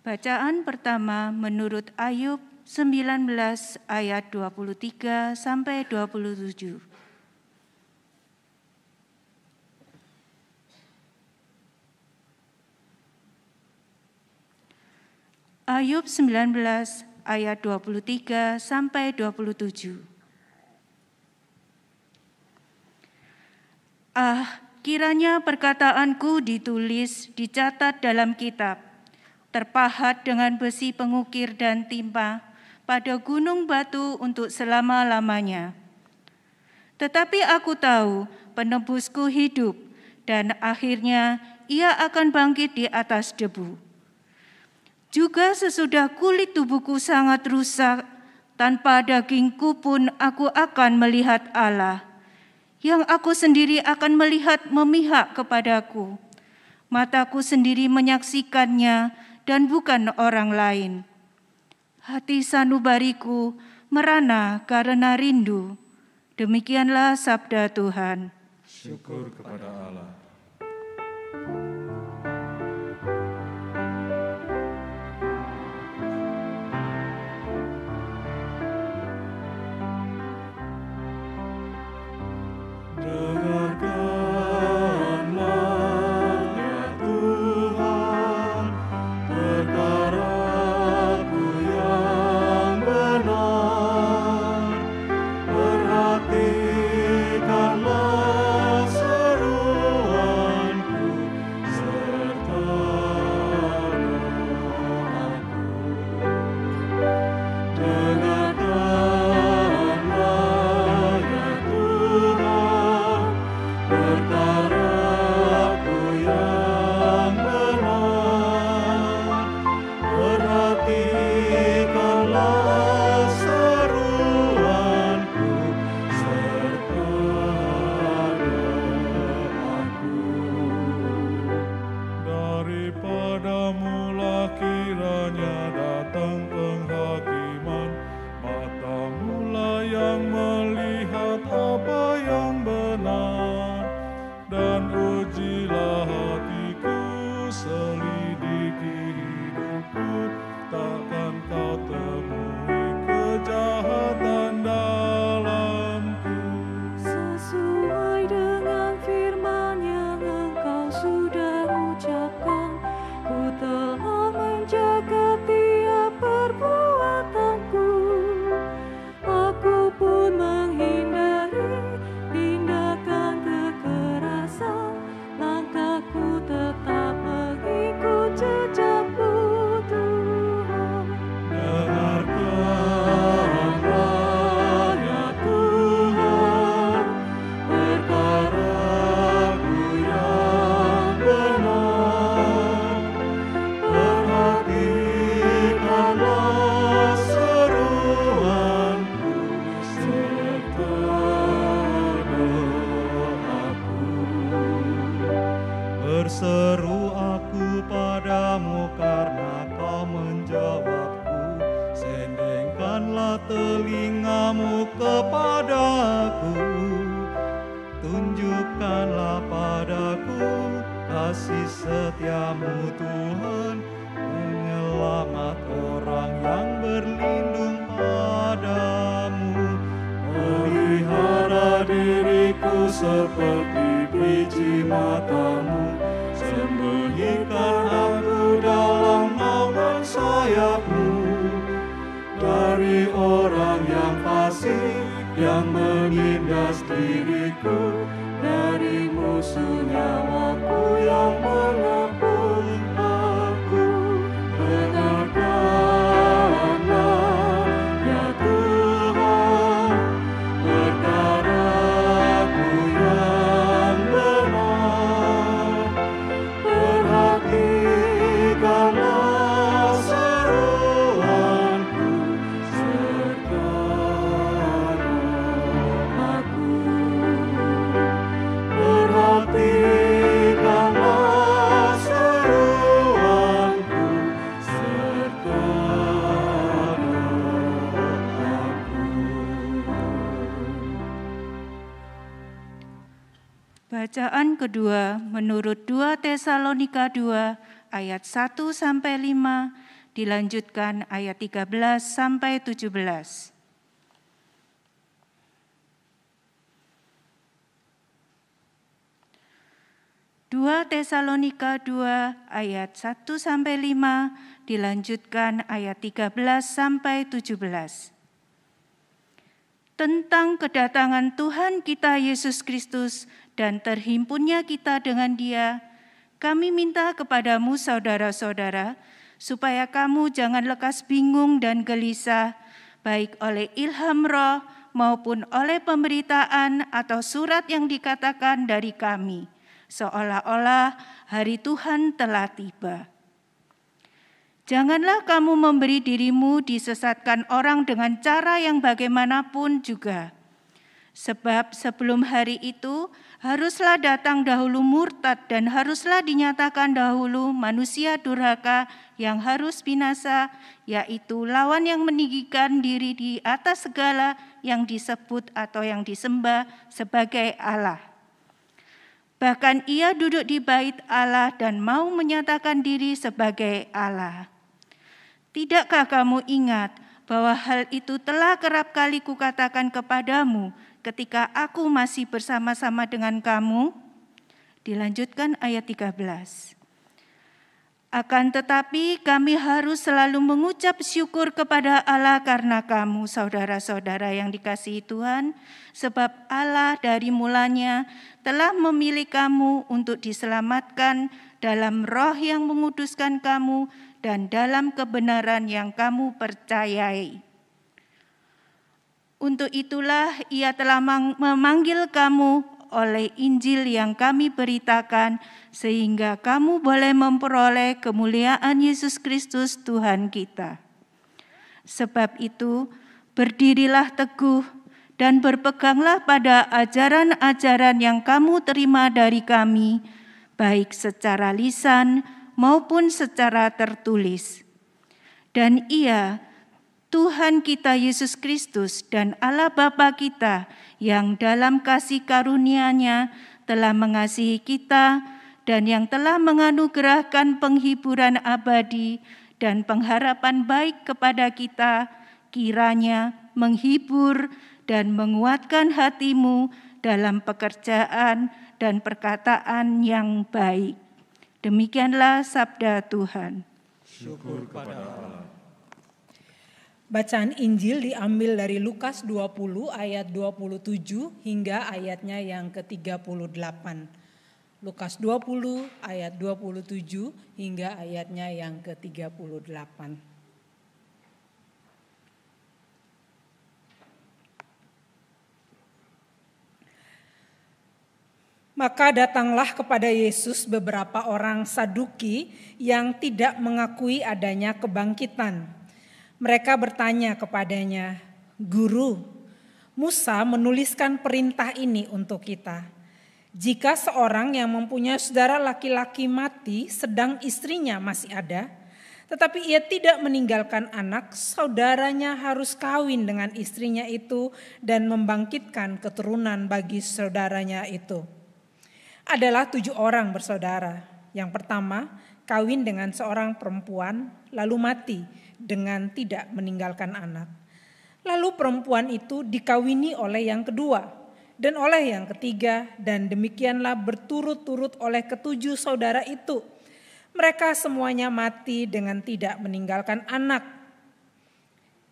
Bacaan pertama menurut Ayub 19 ayat 23 sampai 27. Ayub 19 ayat 23 sampai 27. Kiranya perkataanku ditulis, dicatat dalam kitab, terpahat dengan besi pengukir dan timpa pada gunung batu untuk selama-lamanya. Tetapi aku tahu penebusku hidup, dan akhirnya ia akan bangkit di atas debu. Juga sesudah kulit tubuhku sangat rusak, tanpa dagingku pun aku akan melihat Allah, yang aku sendiri akan melihat memihak kepadaku. Mataku sendiri menyaksikannya dan bukan orang lain. Hati sanubariku merana karena rindu. Demikianlah sabda Tuhan. Syukur kepada Allah. Berseru aku padamu karena kau menjawabku. Sendengkanlah telingamu kepadaku. Tunjukkanlah padaku kasih setiamu Tuhan, penyelamat orang yang berlindung padamu. Pelihara diriku seperti biji matamu, sembunyikan aku dalam naungan sayapmu, dari orang yang fasik yang menindas diriku, dari musuh nyawaku yang mengepung aku. Dengarkanlah ya Tuhan, perkaraku yang benar. Perhatikanlah seruanku serta doaku. Perhatikanlah seruanku serta doaku. Bacaan kedua menurut 2 Tesalonika 2 ayat 1 sampai 5, dilanjutkan ayat 13 sampai 17. Dua Tesalonika 2 ayat 1 sampai 5, dilanjutkan ayat 13 sampai 17. Tentang kedatangan Tuhan kita Yesus Kristus dan terhimpunnya kita dengan Dia, kami minta kepadamu saudara-saudara, supaya kamu jangan lekas bingung dan gelisah, baik oleh ilham roh maupun oleh pemberitaan atau surat yang dikatakan dari kami, seolah-olah hari Tuhan telah tiba. Janganlah kamu memberi dirimu disesatkan orang dengan cara yang bagaimanapun juga. Sebab sebelum hari itu haruslah datang dahulu murtad dan haruslah dinyatakan dahulu manusia durhaka yang harus binasa, yaitu lawan yang meninggikan diri di atas segala yang disebut atau yang disembah sebagai Allah. Bahkan ia duduk di bait Allah dan mau menyatakan diri sebagai Allah. Tidakkah kamu ingat bahwa hal itu telah kerap kali kukatakan kepadamu ketika aku masih bersama-sama dengan kamu? Dilanjutkan ayat 13. Akan tetapi kami harus selalu mengucap syukur kepada Allah karena kamu, saudara-saudara yang dikasihi Tuhan, sebab Allah dari mulanya telah memilih kamu untuk diselamatkan dalam roh yang menguduskan kamu dan dalam kebenaran yang kamu percayai. Untuk itulah ia telah memanggil kamu oleh Injil yang kami beritakan, sehingga kamu boleh memperoleh kemuliaan Yesus Kristus Tuhan kita. Sebab itu, berdirilah teguh dan berpeganglah pada ajaran-ajaran yang kamu terima dari kami, baik secara lisan maupun secara tertulis. Dan ia, Tuhan kita Yesus Kristus dan Allah Bapa kita yang dalam kasih karunia-Nya telah mengasihi kita dan yang telah menganugerahkan penghiburan abadi dan pengharapan baik kepada kita, kiranya menghibur dan menguatkan hatimu dalam pekerjaan dan perkataan yang baik. Demikianlah sabda Tuhan. Syukur kepada Allah. Bacaan Injil diambil dari Lukas 20 ayat 27 hingga ayatnya yang ke-38. Lukas 20 ayat 27 hingga ayatnya yang ke-38. Maka datanglah kepada Yesus beberapa orang Saduki yang tidak mengakui adanya kebangkitan. Mereka bertanya kepadanya, "Guru, Musa menuliskan perintah ini untuk kita. Jika seorang yang mempunyai saudara laki-laki mati sedang istrinya masih ada, tetapi ia tidak meninggalkan anak, saudaranya harus kawin dengan istrinya itu dan membangkitkan keturunan bagi saudaranya itu." Adalah 7 orang bersaudara. Yang pertama, kawin dengan seorang perempuan, lalu mati dengan tidak meninggalkan anak. Lalu perempuan itu dikawini oleh yang kedua, dan oleh yang ketiga, dan demikianlah berturut-turut oleh ke-7 saudara itu. Mereka semuanya mati dengan tidak meninggalkan anak.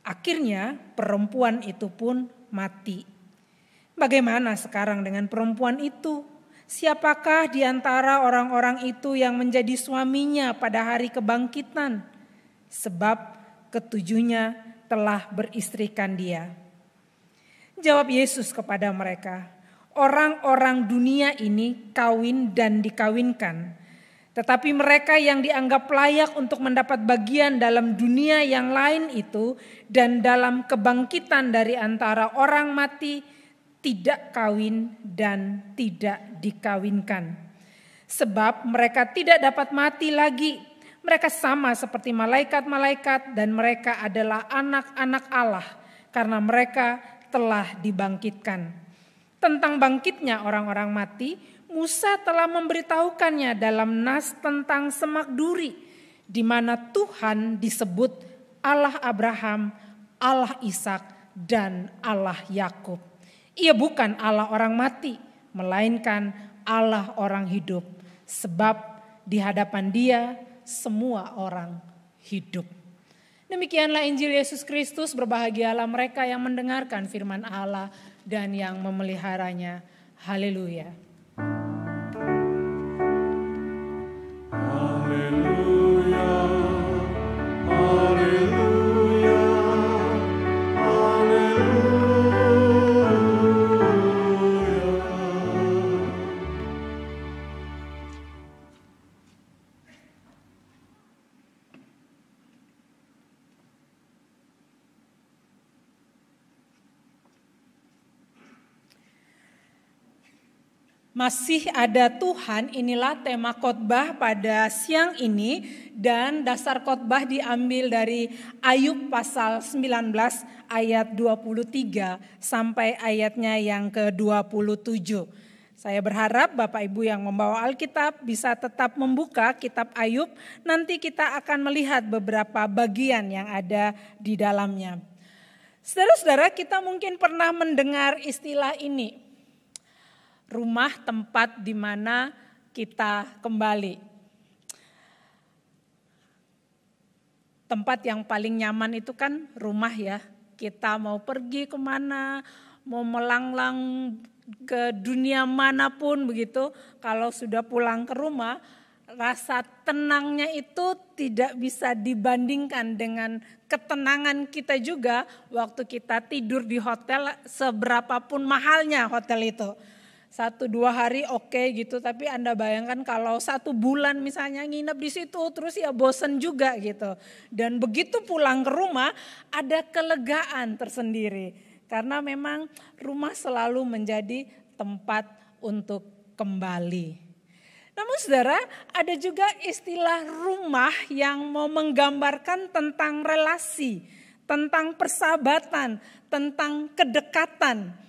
Akhirnya perempuan itu pun mati. Bagaimana sekarang dengan perempuan itu? Siapakah di antara orang-orang itu yang menjadi suaminya pada hari kebangkitan? Sebab ke-7-nya telah beristrikan dia. Jawab Yesus kepada mereka, "Orang-orang dunia ini kawin dan dikawinkan. Tetapi mereka yang dianggap layak untuk mendapat bagian dalam dunia yang lain itu dan dalam kebangkitan dari antara orang mati, tidak kawin dan tidak dikawinkan. Sebab mereka tidak dapat mati lagi. Mereka sama seperti malaikat-malaikat dan mereka adalah anak-anak Allah karena mereka telah dibangkitkan. Tentang bangkitnya orang-orang mati, Musa telah memberitahukannya dalam nas tentang semak duri, di mana Tuhan disebut Allah Abraham, Allah Ishak, dan Allah Yakub. Ia bukan Allah orang mati, melainkan Allah orang hidup, sebab di hadapan Dia semua orang hidup. Demikianlah Injil Yesus Kristus. Berbahagialah mereka yang mendengarkan firman Allah dan yang memeliharanya. Haleluya. Haleluya, haleluya, haleluya. Masih ada Tuhan, inilah tema khotbah pada siang ini, dan dasar khotbah diambil dari Ayub pasal 19 ayat 23 sampai ayatnya yang ke-27. Saya berharap Bapak Ibu yang membawa Alkitab bisa tetap membuka kitab Ayub, nanti kita akan melihat beberapa bagian yang ada di dalamnya. Saudara-saudara, kita mungkin pernah mendengar istilah ini, rumah tempat di mana kita kembali. Tempat yang paling nyaman itu kan rumah ya. Kita mau pergi kemana, mau melanglang ke dunia manapun begitu. Kalau sudah pulang ke rumah, rasa tenangnya itu tidak bisa dibandingkan dengan ketenangan kita juga waktu kita tidur di hotel, seberapapun mahalnya hotel itu. 1-2 hari oke gitu, tapi Anda bayangkan kalau 1 bulan misalnya nginep di situ terus ya bosen juga gitu. Dan begitu pulang ke rumah ada kelegaan tersendiri karena memang rumah selalu menjadi tempat untuk kembali. Namun saudara, ada juga istilah rumah yang mau menggambarkan tentang relasi, tentang persahabatan, tentang kedekatan.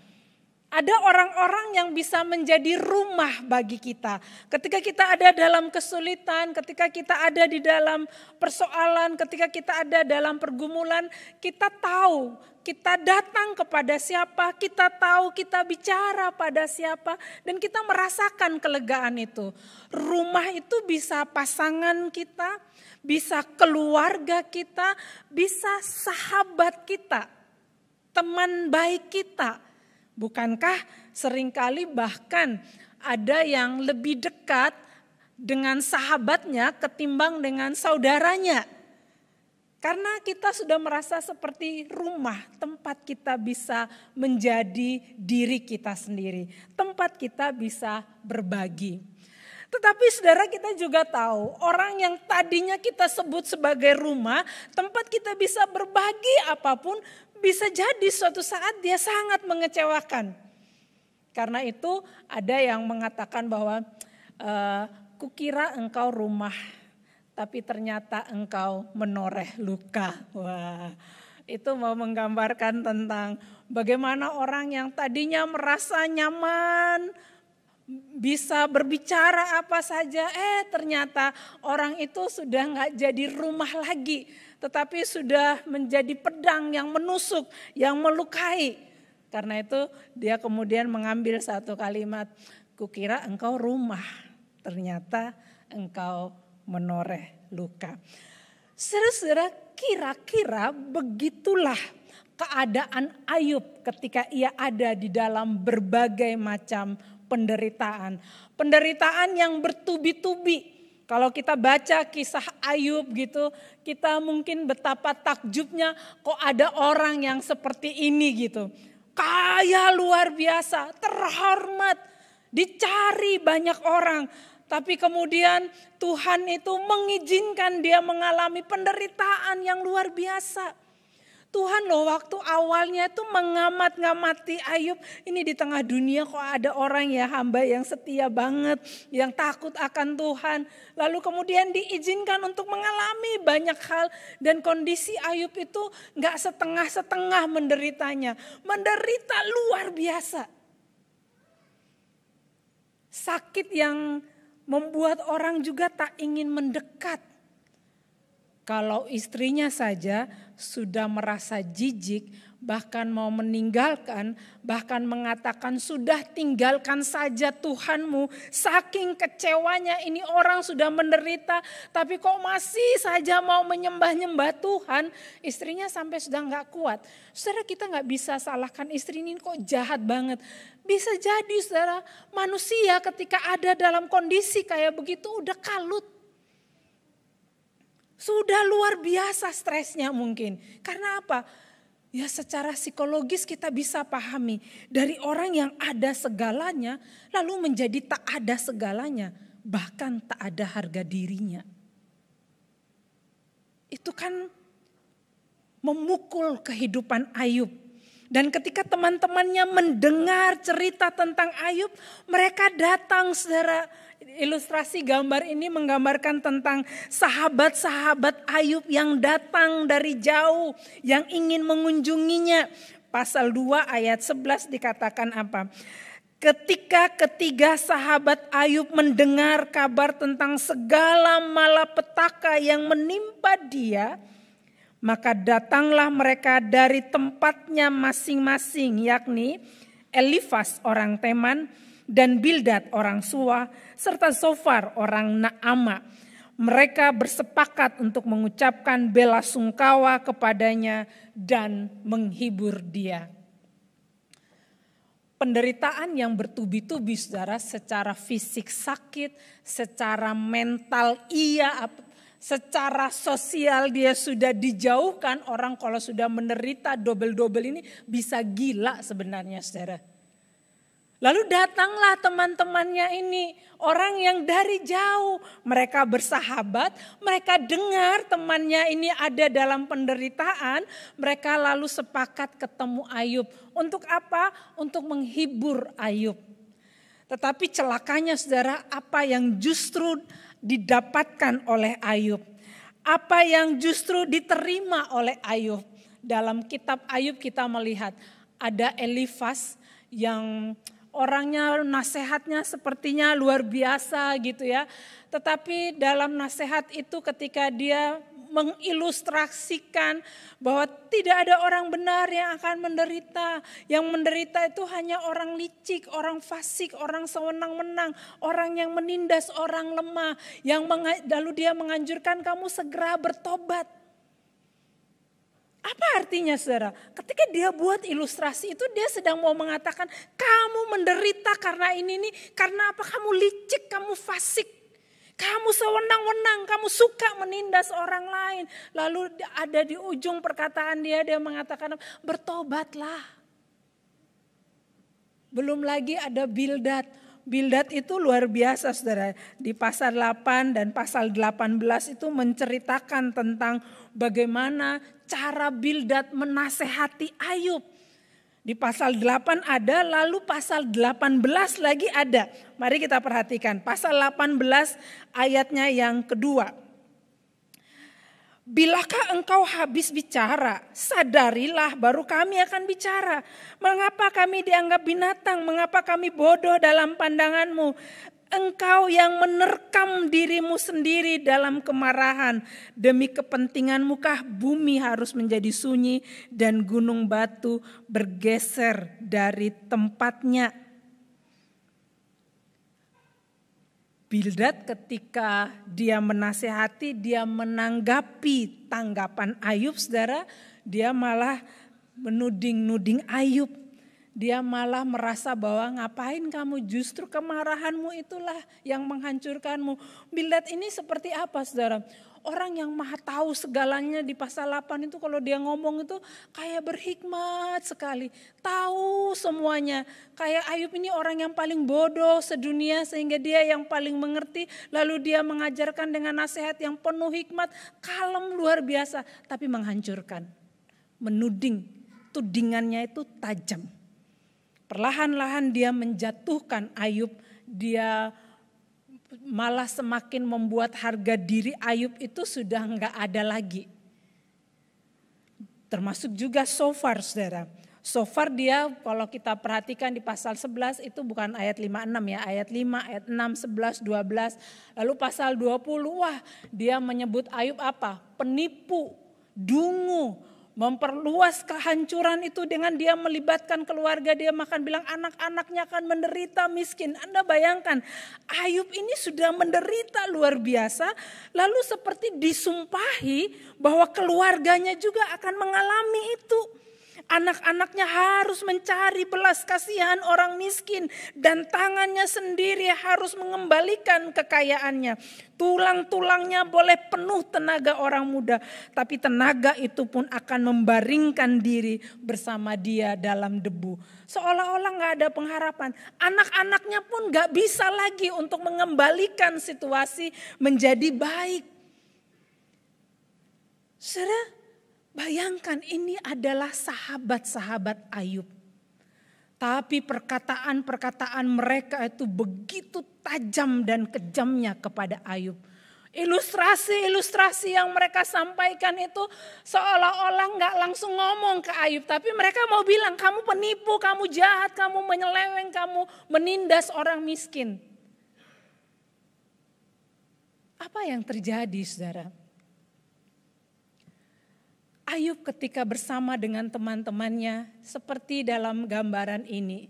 Ada orang-orang yang bisa menjadi rumah bagi kita. Ketika kita ada dalam kesulitan, ketika kita ada di dalam persoalan, ketika kita ada dalam pergumulan, kita tahu kita datang kepada siapa, kita tahu kita bicara pada siapa, dan kita merasakan kelegaan itu. Rumah itu bisa pasangan kita, bisa keluarga kita, bisa sahabat kita, teman baik kita. Bukankah seringkali bahkan ada yang lebih dekat dengan sahabatnya ketimbang dengan saudaranya? Karena kita sudah merasa seperti rumah, tempat kita bisa menjadi diri kita sendiri, tempat kita bisa berbagi. Tetapi saudara, kita juga tahu orang yang tadinya kita sebut sebagai rumah, tempat kita bisa berbagi apapun, bisa jadi suatu saat dia sangat mengecewakan. Karena itu ada yang mengatakan bahwa kukira engkau rumah, tapi ternyata engkau menoreh luka. Wah, itu mau menggambarkan tentang bagaimana orang yang tadinya merasa nyaman, bisa berbicara apa saja, ternyata orang itu sudah gak jadi rumah lagi, tetapi sudah menjadi pedang yang menusuk, yang melukai. Karena itu dia kemudian mengambil satu kalimat, kukira engkau rumah, ternyata engkau menoreh luka. Saudara-saudara, kira-kira begitulah keadaan Ayub ketika ia ada di dalam berbagai macam penderitaan. Penderitaan yang bertubi-tubi. Kalau kita baca kisah Ayub gitu, kita mungkin betapa takjubnya kok ada orang yang seperti ini gitu. Kaya luar biasa, terhormat, dicari banyak orang. Tapi kemudian Tuhan itu mengizinkan dia mengalami penderitaan yang luar biasa. Tuhan loh waktu awalnya itu mengamat-ngamati Ayub, ini di tengah dunia kok ada orang ya hamba yang setia banget, yang takut akan Tuhan. Lalu kemudian diizinkan untuk mengalami banyak hal dan kondisi Ayub itu gak setengah-setengah menderitanya, menderita luar biasa. Sakit yang membuat orang juga tak ingin mendekat. Kalau istrinya saja sudah merasa jijik, bahkan mau meninggalkan, bahkan mengatakan sudah tinggalkan saja Tuhanmu. Saking kecewanya, ini orang sudah menderita tapi kok masih saja mau menyembah-nyembah Tuhan. Istrinya sampai sudah gak kuat. Saudara, kita gak bisa salahkan istri ini kok jahat banget. Bisa jadi saudara, manusia ketika ada dalam kondisi kayak begitu udah kalut. Sudah luar biasa stresnya mungkin. Karena apa? Ya secara psikologis kita bisa pahami. Dari orang yang ada segalanya lalu menjadi tak ada segalanya. Bahkan tak ada harga dirinya. Itu kan memukul kehidupan Ayub. Dan ketika teman-temannya mendengar cerita tentang Ayub, mereka datang, saudara. Ilustrasi gambar ini menggambarkan tentang sahabat-sahabat Ayub yang datang dari jauh, yang ingin mengunjunginya. Pasal 2 ayat 11 dikatakan apa? Ketika ketiga sahabat Ayub mendengar kabar tentang segala malapetaka yang menimpa dia, maka datanglah mereka dari tempatnya masing-masing, yakni Elifas orang Teman dan Bildad orang Suwa serta Zofar orang Naama. Mereka bersepakat untuk mengucapkan bela sungkawa kepadanya dan menghibur dia. Penderitaan yang bertubi-tubi, saudara, secara fisik sakit, secara mental secara sosial dia sudah dijauhkan. Orang kalau sudah menderita double-double ini bisa gila sebenarnya, saudara. Lalu datanglah teman-temannya ini, orang yang dari jauh. Mereka bersahabat, mereka dengar temannya ini ada dalam penderitaan. Mereka lalu sepakat ketemu Ayub. Untuk apa? Untuk menghibur Ayub. Tetapi celakanya, saudara, apa yang justru didapatkan oleh Ayub? Apa yang justru diterima oleh Ayub? Dalam kitab Ayub kita melihat ada Elifas yang orangnya nasihatnya sepertinya luar biasa gitu ya. Tetapi dalam nasihat itu ketika dia mengilustrasikan bahwa tidak ada orang benar yang akan menderita. Yang menderita itu hanya orang licik, orang fasik, orang sewenang-wenang, orang yang menindas orang lemah. Lalu dia menganjurkan kamu segera bertobat. Apa artinya, saudara? Ketika dia buat ilustrasi itu dia sedang mau mengatakan kamu menderita karena ini nih, karena apa? Kamu licik, kamu fasik, kamu sewenang-wenang, kamu suka menindas orang lain. Lalu ada di ujung perkataan dia mengatakan bertobatlah. Belum lagi ada Bildad. Bildad itu luar biasa, saudara. Di pasal 8 dan pasal 18 itu menceritakan tentang bagaimana cara Bildad menasehati Ayub. Di pasal 8 ada, lalu pasal 18 lagi ada. Mari kita perhatikan pasal 18 ayatnya yang kedua. Bilakah engkau habis bicara, sadarilah baru kami akan bicara. Mengapa kami dianggap binatang, mengapa kami bodoh dalam pandanganmu? Engkau yang menerkam dirimu sendiri dalam kemarahan. Demi kepentinganmu kah bumi harus menjadi sunyi dan gunung batu bergeser dari tempatnya. Bildad ketika dia menasehati, dia menanggapi tanggapan Ayub, saudara. Dia malah menuding-nuding Ayub. Dia malah merasa bahwa ngapain kamu, justru kemarahanmu itulah yang menghancurkanmu. Bildad ini seperti apa, saudara? Orang yang maha tahu segalanya di pasal 8 itu kalau dia ngomong itu kayak berhikmat sekali. Tahu semuanya. Kayak Ayub ini orang yang paling bodoh sedunia sehingga dia yang paling mengerti. Lalu dia mengajarkan dengan nasihat yang penuh hikmat. Kalem luar biasa tapi menghancurkan. Menuding. Tudingannya itu tajam. Perlahan-lahan dia menjatuhkan Ayub. Dia malah semakin membuat harga diri Ayub itu sudah enggak ada lagi. Termasuk juga Zofar, saudara. So far dia kalau kita perhatikan di pasal 11 itu bukan ayat 56 ya, ayat 5, ayat 6, 11, 12. Lalu pasal 20, wah dia menyebut Ayub apa? Penipu, dungu, memperluas kehancuran itu dengan dia melibatkan keluarga dia, makan bilang anak-anaknya akan menderita miskin. Anda bayangkan Ayub ini sudah menderita luar biasa, lalu seperti disumpahi bahwa keluarganya juga akan mengalami itu. Anak-anaknya harus mencari belas kasihan orang miskin dan tangannya sendiri harus mengembalikan kekayaannya. Tulang-tulangnya boleh penuh tenaga orang muda, tapi tenaga itu pun akan membaringkan diri bersama dia dalam debu. Seolah-olah gak ada pengharapan. Anak-anaknya pun gak bisa lagi untuk mengembalikan situasi menjadi baik. Saudara, bayangkan ini adalah sahabat-sahabat Ayub. Tapi perkataan-perkataan mereka itu begitu tajam dan kejamnya kepada Ayub. Ilustrasi-ilustrasi yang mereka sampaikan itu seolah-olah gak langsung ngomong ke Ayub. Tapi mereka mau bilang kamu penipu, kamu jahat, kamu menyeleweng, kamu menindas orang miskin. Apa yang terjadi, saudara? Ayub ketika bersama dengan teman-temannya seperti dalam gambaran ini.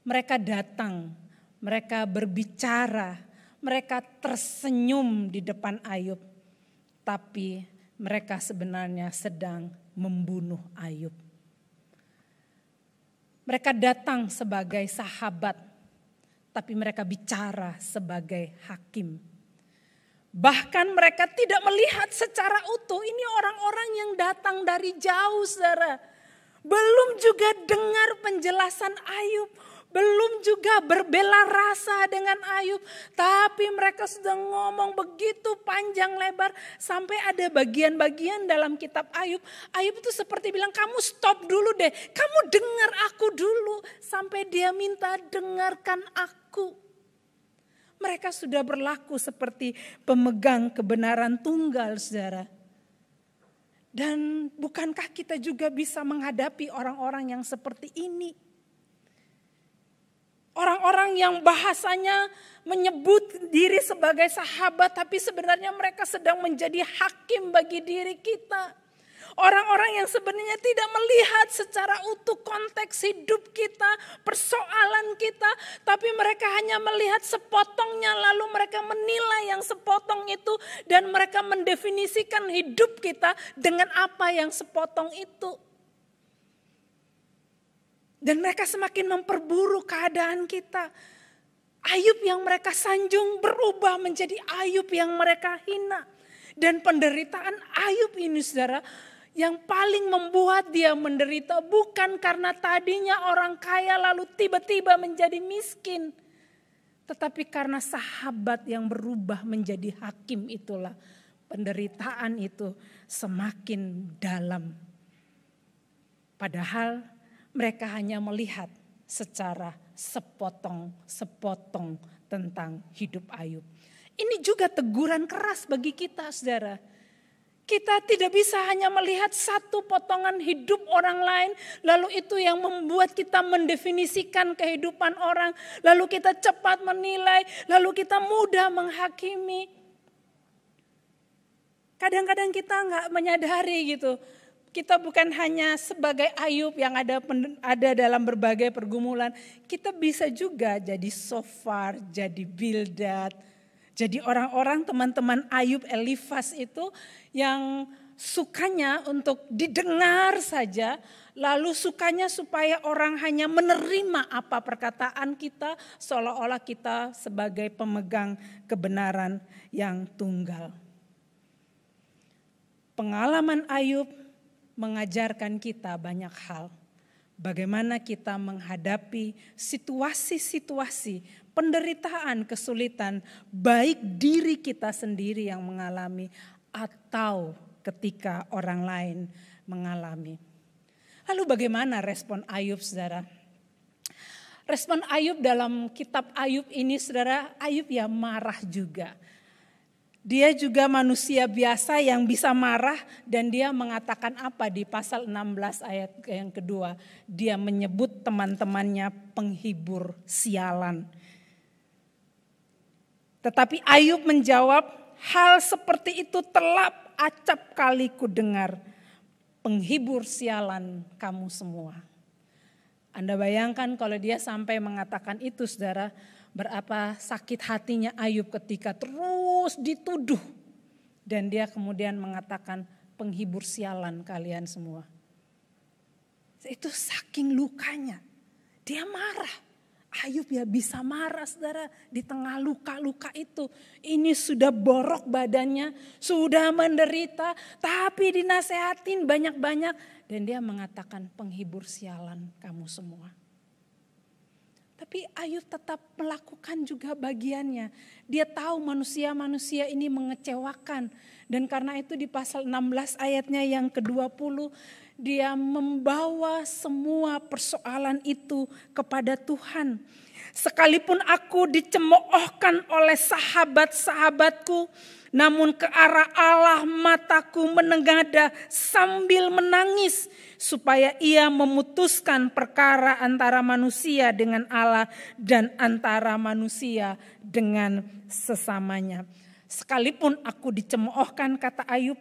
Mereka datang, mereka berbicara, mereka tersenyum di depan Ayub. Tapi mereka sebenarnya sedang membunuh Ayub. Mereka datang sebagai sahabat, tapi mereka bicara sebagai hakim. Bahkan mereka tidak melihat secara utuh. Ini orang-orang yang datang dari jauh, saudara. Belum juga dengar penjelasan Ayub. Belum juga berbela rasa dengan Ayub. Tapi mereka sudah ngomong begitu panjang lebar. Sampai ada bagian-bagian dalam kitab Ayub. Ayub itu seperti bilang, kamu stop dulu deh. Kamu dengar aku dulu. Sampai dia minta dengarkan aku. Mereka sudah berlaku seperti pemegang kebenaran tunggal, saudara. Dan bukankah kita juga bisa menghadapi orang-orang yang seperti ini? Orang-orang yang bahasanya menyebut diri sebagai sahabat, tapi sebenarnya mereka sedang menjadi hakim bagi diri kita. Orang-orang yang sebenarnya tidak melihat secara utuh konteks hidup kita, persoalan kita. Tapi mereka hanya melihat sepotongnya, lalu mereka menilai yang sepotong itu. Dan mereka mendefinisikan hidup kita dengan apa yang sepotong itu. Dan mereka semakin memperburuk keadaan kita. Ayub yang mereka sanjung berubah menjadi Ayub yang mereka hina. Dan penderitaan Ayub ini, saudara, yang paling membuat dia menderita bukan karena tadinya orang kaya lalu tiba-tiba menjadi miskin. Tetapi karena sahabat yang berubah menjadi hakim itulah penderitaan itu semakin dalam. Padahal mereka hanya melihat secara sepotong-sepotong tentang hidup Ayub. Ini juga teguran keras bagi kita, saudara. Kita tidak bisa hanya melihat satu potongan hidup orang lain, lalu itu yang membuat kita mendefinisikan kehidupan orang, lalu kita cepat menilai, lalu kita mudah menghakimi. Kadang-kadang kita nggak menyadari gitu. Kita bukan hanya sebagai Ayub yang ada dalam berbagai pergumulan, kita bisa juga jadi Sofar, jadi Bildad. Jadi orang-orang teman-teman Ayub, Elifas itu yang sukanya untuk didengar saja, lalu sukanya supaya orang hanya menerima apa perkataan kita seolah-olah kita sebagai pemegang kebenaran yang tunggal. Pengalaman Ayub mengajarkan kita banyak hal. Bagaimana kita menghadapi situasi-situasi penderitaan, kesulitan, baik diri kita sendiri yang mengalami atau ketika orang lain mengalami. Lalu bagaimana respon Ayub, saudara? Respon Ayub dalam kitab Ayub ini, saudara, Ayub ya marah juga. Dia juga manusia biasa yang bisa marah, dan dia mengatakan apa di pasal 16 ayat yang kedua? Dia menyebut teman-temannya penghibur sialan. Tetapi Ayub menjawab, hal seperti itu telah acap kali ku dengar, penghibur sialan kamu semua. Anda bayangkan kalau dia sampai mengatakan itu, saudara, berapa sakit hatinya Ayub ketika terus dituduh. Dan dia kemudian mengatakan penghibur sialan kalian semua. Itu saking lukanya. Dia marah. Ayub ya bisa marah, saudara, di tengah luka-luka itu. Ini sudah borok badannya, sudah menderita, tapi dinasehatin banyak-banyak. Dan dia mengatakan penghibur sialan kamu semua. Tapi Ayub tetap melakukan juga bagiannya. Dia tahu manusia-manusia ini mengecewakan. Dan karena itu di pasal 16 ayatnya yang ke-20, dia membawa semua persoalan itu kepada Tuhan. Sekalipun aku dicemoohkan oleh sahabat-sahabatku, namun ke arah Allah mataku menengadah sambil menangis, supaya ia memutuskan perkara antara manusia dengan Allah dan antara manusia dengan sesamanya. Sekalipun aku dicemoohkan, kata Ayub,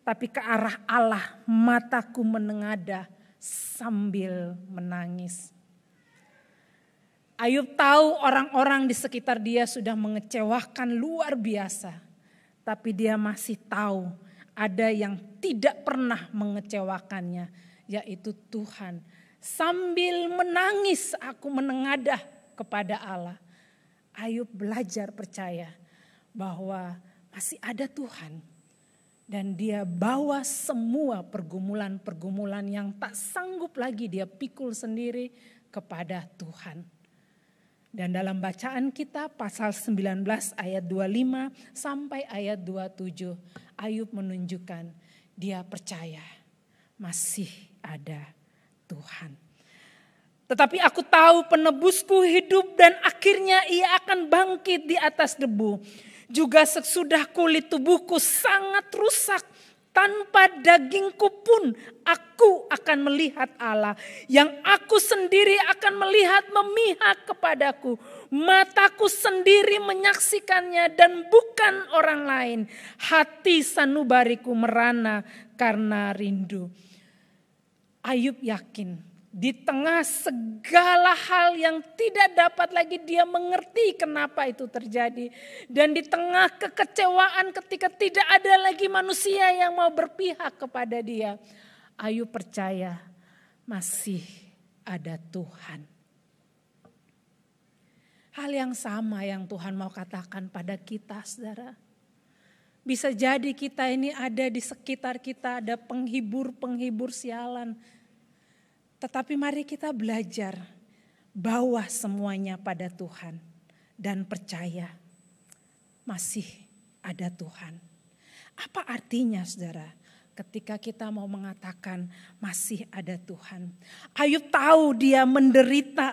tapi ke arah Allah mataku menengadah sambil menangis. Ayub tahu orang-orang di sekitar dia sudah mengecewakan luar biasa. Tapi dia masih tahu ada yang tidak pernah mengecewakannya, yaitu Tuhan. Sambil menangis aku menengadah kepada Allah. Ayub belajar percaya bahwa masih ada Tuhan. Dan dia bawa semua pergumulan-pergumulan yang tak sanggup lagi dia pikul sendiri kepada Tuhan. Dan dalam bacaan kita pasal 19 ayat 25 sampai ayat 27, Ayub menunjukkan dia percaya masih ada Tuhan. Tetapi aku tahu penebusku hidup dan akhirnya ia akan bangkit di atas debu. Juga sesudah kulit tubuhku sangat rusak, tanpa dagingku pun aku akan melihat Allah. Yang aku sendiri akan melihat memihak kepadaku. Mataku sendiri menyaksikannya dan bukan orang lain. Hati sanubariku merana karena rindu. Ayub yakin di tengah segala hal yang tidak dapat lagi dia mengerti kenapa itu terjadi. Dan di tengah kekecewaan ketika tidak ada lagi manusia yang mau berpihak kepada dia. Ayub percaya masih ada Tuhan. Hal yang sama yang Tuhan mau katakan pada kita, saudara. Bisa jadi kita ini ada di sekitar kita, ada penghibur-penghibur sialan. Tetapi mari kita belajar bawa semuanya pada Tuhan dan percaya masih ada Tuhan. Apa artinya, saudara, ketika kita mau mengatakan masih ada Tuhan? Ayub tahu dia menderita,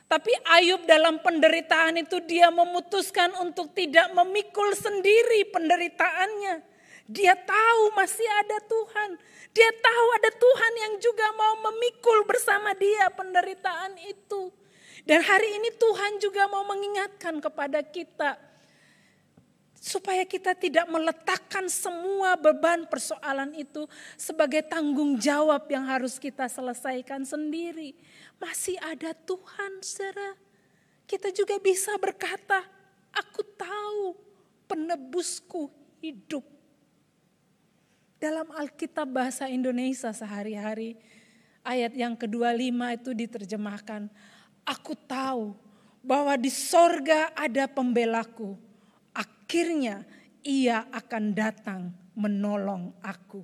tapi Ayub dalam penderitaan itu dia memutuskan untuk tidak memikul sendiri penderitaannya. Dia tahu masih ada Tuhan. Dia tahu ada Tuhan yang juga mau memikul bersama dia penderitaan itu. Dan hari ini Tuhan juga mau mengingatkan kepada kita. Supaya kita tidak meletakkan semua beban persoalan itu sebagai tanggung jawab yang harus kita selesaikan sendiri. Masih ada Tuhan, saudara. Kita juga bisa berkata, aku tahu penebusku hidup. Dalam Alkitab bahasa Indonesia sehari-hari, ayat yang ke-25 itu diterjemahkan, aku tahu bahwa di sorga ada pembelaku, akhirnya ia akan datang menolong aku.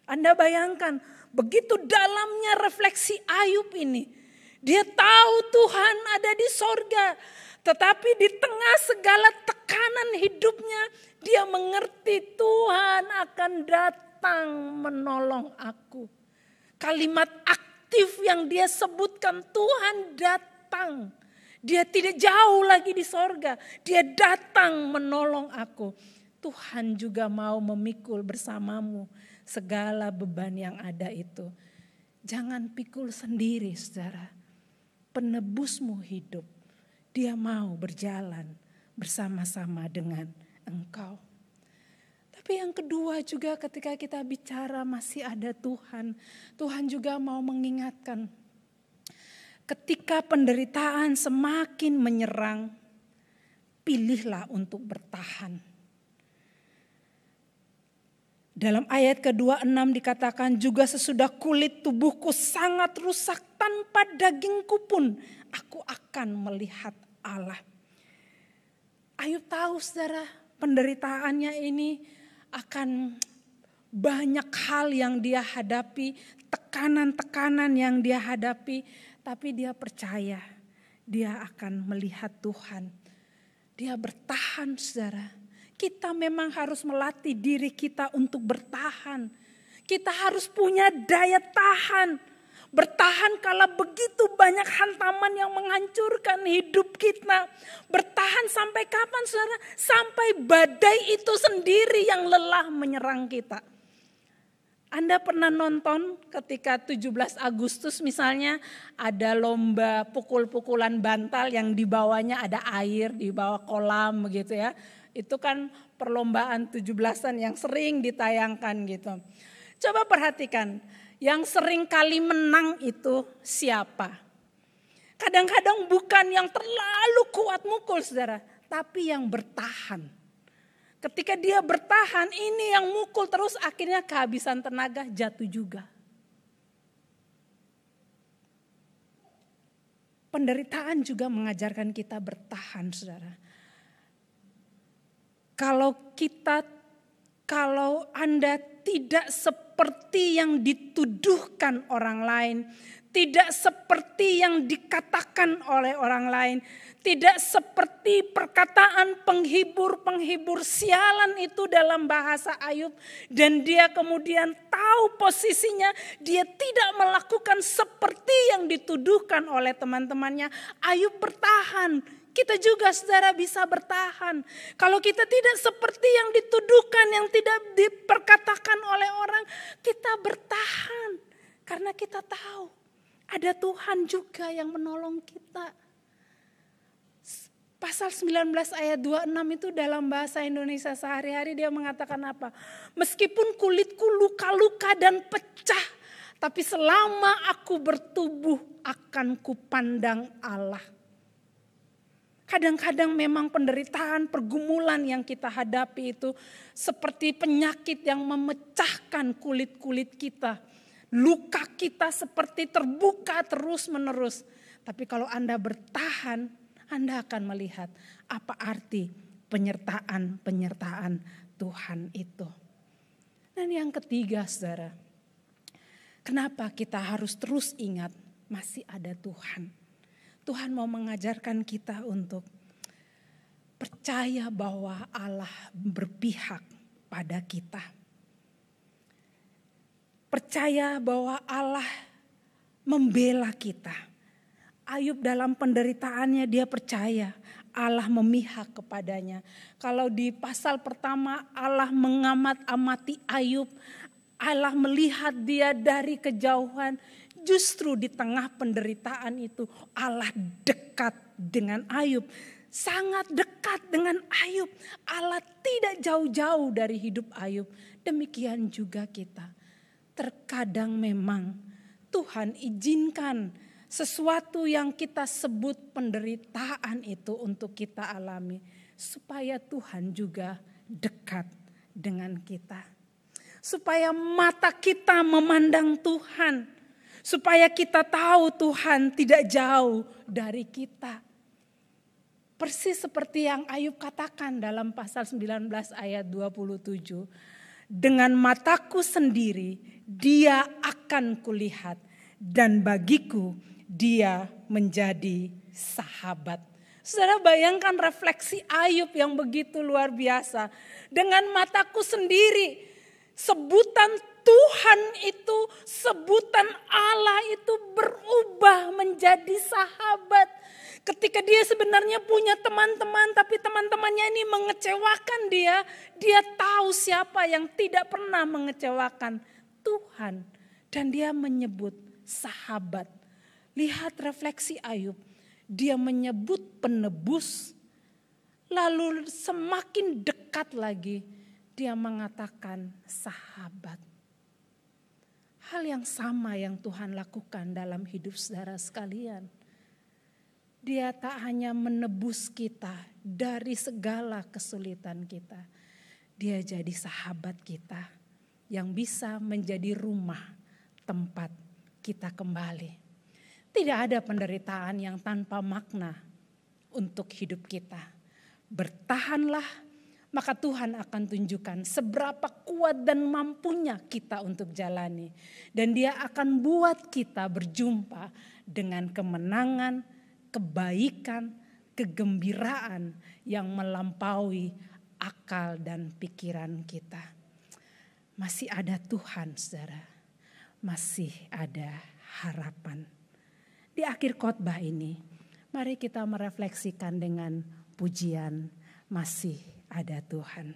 Anda bayangkan begitu dalamnya refleksi Ayub ini, dia tahu Tuhan ada di sorga, tetapi di tengah segala tekanan hidupnya, dia mengerti Tuhan akan datang menolong aku. Kalimat aktif yang dia sebutkan, Tuhan datang. Dia tidak jauh lagi di sorga, dia datang menolong aku. Tuhan juga mau memikul bersamamu segala beban yang ada itu. Jangan pikul sendiri, saudara. Penebusmu hidup. Dia mau berjalan bersama-sama dengan engkau. Tapi yang kedua juga ketika kita bicara masih ada Tuhan. Tuhan juga mau mengingatkan. Ketika penderitaan semakin menyerang, pilihlah untuk bertahan. Dalam ayat ke-26 dikatakan, juga sesudah kulit tubuhku sangat rusak, tanpa dagingku pun aku akan melihat Allah. Ayub tahu, saudara, penderitaannya ini akan banyak hal yang dia hadapi, tekanan-tekanan yang dia hadapi, tapi dia percaya dia akan melihat Tuhan. Dia bertahan, saudara. Kita memang harus melatih diri kita untuk bertahan. Kita harus punya daya tahan. Bertahan kala begitu banyak hantaman yang menghancurkan hidup kita. Bertahan sampai kapan, saudara? Sampai badai itu sendiri yang lelah menyerang kita. Anda pernah nonton ketika 17 Agustus misalnya ada lomba pukul-pukulan bantal yang di bawahnya ada air, di bawah kolam begitu ya. Itu kan perlombaan 17-an yang sering ditayangkan gitu. Coba perhatikan, yang sering kali menang itu siapa? Kadang-kadang bukan yang terlalu kuat mukul, saudara, tapi yang bertahan. Ketika dia bertahan, ini yang mukul terus akhirnya kehabisan tenaga, jatuh juga. Penderitaan juga mengajarkan kita bertahan, saudara. Kalau Anda tidak seperti yang dituduhkan orang lain, tidak seperti yang dikatakan oleh orang lain, tidak seperti perkataan penghibur sialan itu dalam bahasa Ayub, dan dia kemudian tahu posisinya, dia tidak melakukan seperti yang dituduhkan oleh teman-temannya. Ayub bertahan. Kita juga, saudara, bisa bertahan. Kalau kita tidak seperti yang dituduhkan, yang tidak diperkatakan oleh orang, kita bertahan. Karena kita tahu ada Tuhan juga yang menolong kita. Pasal 19 ayat 26 itu dalam bahasa Indonesia sehari-hari dia mengatakan apa? Meskipun kulitku luka-luka dan pecah, tapi selama aku bertubuh akan kupandang Allah. Kadang-kadang memang penderitaan, pergumulan yang kita hadapi itu seperti penyakit yang memecahkan kulit-kulit kita. Luka kita seperti terbuka terus-menerus. Tapi kalau Anda bertahan, Anda akan melihat apa arti penyertaan Tuhan itu. Dan yang ketiga, saudara, kenapa kita harus terus ingat masih ada Tuhan. Tuhan mau mengajarkan kita untuk percaya bahwa Allah berpihak pada kita. Percaya bahwa Allah membela kita. Ayub dalam penderitaannya dia percaya Allah memihak kepadanya. Kalau di pasal pertama Allah mengamat-amati Ayub, Allah melihat dia dari kejauhan. Justru di tengah penderitaan itu Allah dekat dengan Ayub. Sangat dekat dengan Ayub. Allah tidak jauh-jauh dari hidup Ayub. Demikian juga kita. Terkadang memang Tuhan izinkan sesuatu yang kita sebut penderitaan itu untuk kita alami. Supaya Tuhan juga dekat dengan kita. Supaya mata kita memandang Tuhan. Supaya kita tahu Tuhan tidak jauh dari kita. Persis seperti yang Ayub katakan dalam pasal 19 ayat 27. Dengan mataku sendiri dia akan kulihat dan bagiku dia menjadi sahabat. Saudara bayangkan refleksi Ayub yang begitu luar biasa. Dengan mataku sendiri, sebutan Tuhan itu, sebutan Allah itu berubah menjadi sahabat. Ketika dia sebenarnya punya teman-teman, tapi teman-temannya ini mengecewakan dia. Dia tahu siapa yang tidak pernah mengecewakan, Tuhan. Dan dia menyebut sahabat. Lihat refleksi Ayub. Dia menyebut penebus. Lalu semakin dekat lagi dia mengatakan sahabat. Hal yang sama yang Tuhan lakukan dalam hidup saudara sekalian. Dia tak hanya menebus kita dari segala kesulitan kita. Dia jadi sahabat kita yang bisa menjadi rumah tempat kita kembali. Tidak ada penderitaan yang tanpa makna untuk hidup kita. Bertahanlah, maka Tuhan akan tunjukkan seberapa kuat dan mampunya kita untuk jalani. Dan Dia akan buat kita berjumpa dengan kemenangan, kebaikan, kegembiraan yang melampaui akal dan pikiran kita. Masih ada Tuhan, saudara. Masih ada harapan. Di akhir khotbah ini, mari kita merefleksikan dengan pujian masih ada Tuhan.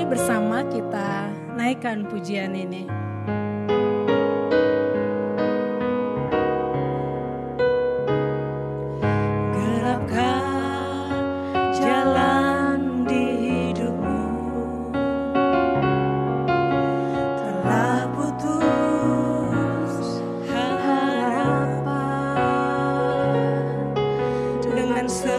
Bersama kita naikkan pujian ini. Gelapkah jalan di hidupmu, telah putus harapan dengan semua kekuatan.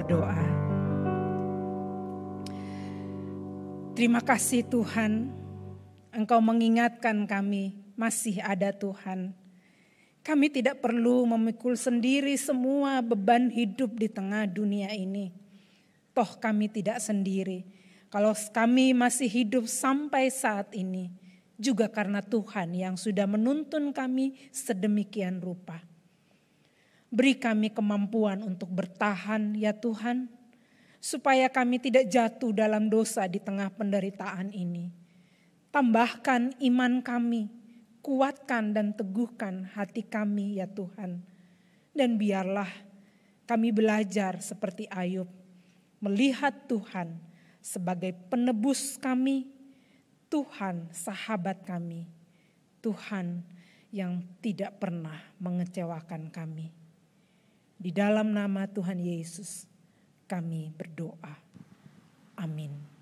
berdoa. Terima kasih Tuhan, Engkau mengingatkan kami masih ada Tuhan. Kami tidak perlu memikul sendiri semua beban hidup di tengah dunia ini. Toh kami tidak sendiri. Kalau kami masih hidup sampai saat ini, juga karena Tuhan yang sudah menuntun kami sedemikian rupa. Beri kami kemampuan untuk bertahan ya Tuhan, supaya kami tidak jatuh dalam dosa di tengah penderitaan ini. Tambahkan iman kami, kuatkan dan teguhkan hati kami ya Tuhan. Dan biarlah kami belajar seperti Ayub, melihat Tuhan sebagai penebus kami, Tuhan sahabat kami, Tuhan yang tidak pernah mengecewakan kami. Di dalam nama Tuhan Yesus kami berdoa. Amin.